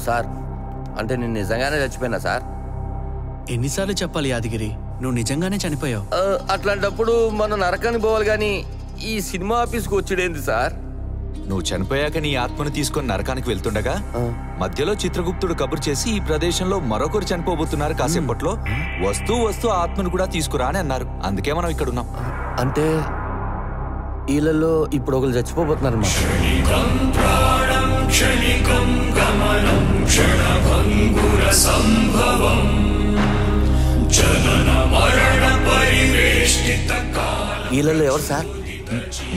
Sir అంటే నేను నిజంగానే చచ్చిపోయినా సార్? ఎన్నిసార్లు చెప్పాలి యాదగిరి, నువ్వు నిజంగానే చనిపోయావు. అట్లాంటప్పుడు మనం నరకానికి పోవాలి కానీ ఈ సినిమా ఆఫీస్కి వచ్చేదేంది సార్? నువ్వు చనిపోయాక నీ ఆత్మను తీసుకొని నరకానికి వెళ్తుండగా మధ్యలో చిత్రగుప్తుడు కబురు చేసి ఈ ప్రదేశంలో మరొకరు చనిపోబోతున్నారు, కాసేపట్లో వస్తూ వస్తూ ఆత్మను కూడా తీసుకురా అని అన్నారు. అందుకే మనం ఇక్కడ ఉన్నాం. అంటే వీళ్ళలో ఇప్పుడు ఒకరు చచ్చిపోబోతున్నారు. వీళ్ళలో ఎవరు సార్?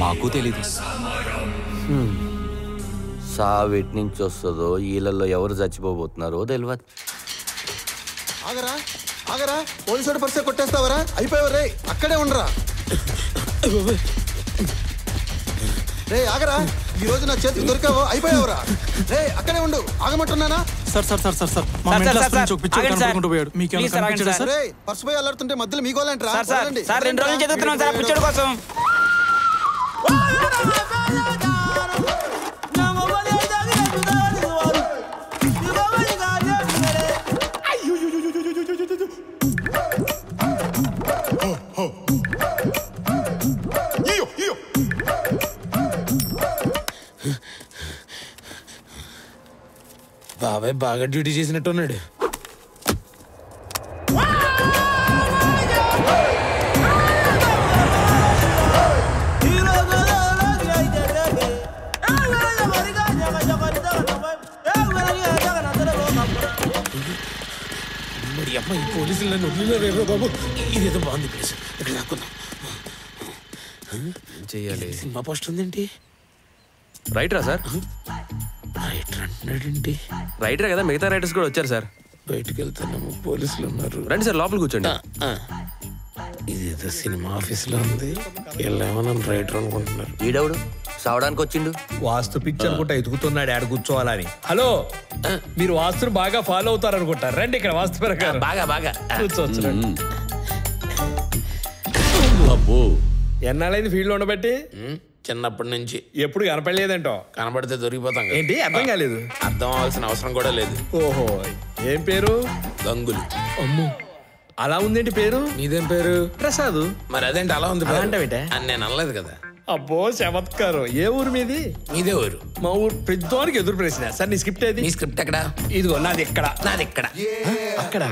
మాకు తెలీదు. సావేటి నుంచి వస్తుందో వీళ్ళల్లో ఎవరు చచ్చిపోబోతున్నారో తెలియదు. ఆగరా ఆగరా, పోలీసు పరిస్థితి కొట్టేస్తావరా? అయిపోయావు రే, అక్కడే ఉండరా. రే ఆగరా, ఈ రోజు నా చేతికి దొరికావు, అయిపోయావురా. రే అక్కడే ఉండు, ఆగమంటున్నానా? సార్ పర్సు పోయి అల్లాడుతుంటే మధ్యలో మీ గోలంటరా? బాబాయ్ బాగా డ్యూటీ చేసినట్టున్నాడు. మరి అమ్మ ఈ పోలీసులు నన్ను వదిలేరు బాబు. ఇదేదో బాగుంది ప్లేస్, ఇక్కడ రాకుందాం. చెయ్యాలి. సినిమా పోస్ట్ ఉందేంటి? రైటరా సార్? రైటర్ అంటున్నాడేంటి? రైటరే కదా, మిగతా రైటర్స్ కూడా వచ్చారు సార్. బయటకు వెళ్తాను, పోలీసులు ఉన్నారు. రండి సార్, లోపల కూర్చోండి. ఇదేదో సినిమా ఆఫీస్లో ఉంది, వీళ్ళేమో రైటర్ అనుకుంటున్నారు. ఈడవుడు సావడానికి వచ్చిండు. వాస్తు పిక్చర్ అనుకుంటా ఎదుగుతున్నాడు ఆడ కూర్చోవాలని. హలో, మీరు వాస్తును బాగా ఫాలో అవుతారు అనుకుంటా. రండి ఇక్కడ వాస్తు ప్రకారం బాగా కూర్చోవచ్చు. ఎన్నాళ్ళైంది ఫీల్డ్ లో ఉండబట్టి? చిన్నప్పటి నుంచి. ఎప్పుడు కనపడలేదంటో? కనబడితే దొరికిపోతాం. ఏంటి అర్థం కాలేదు? అర్థం అవ్వాల్సిన అవసరం కూడా లేదు. ఓహో, ఏం పేరు? గంగులు. అమ్ము, అలా ఉందేంటి పేరు? నీదేం పేరు? ప్రసాద్. మరి అదేంటి అలా ఉంది? అంటే అని నేను అనలేదు కదా. అబ్బో చమత్కారం. ఏ ఊరు మీది? మీదే ఊరు. మా ఊరు. పెద్దవానికి ఎదురు ప్రశ్న. సార్ నీ స్క్రిప్ట్ ఏది? నీ స్క్రిప్ట్ ఎక్కడ? ఇదిగో నాది ఎక్కడ. నాది ఎక్కడ? అక్కడ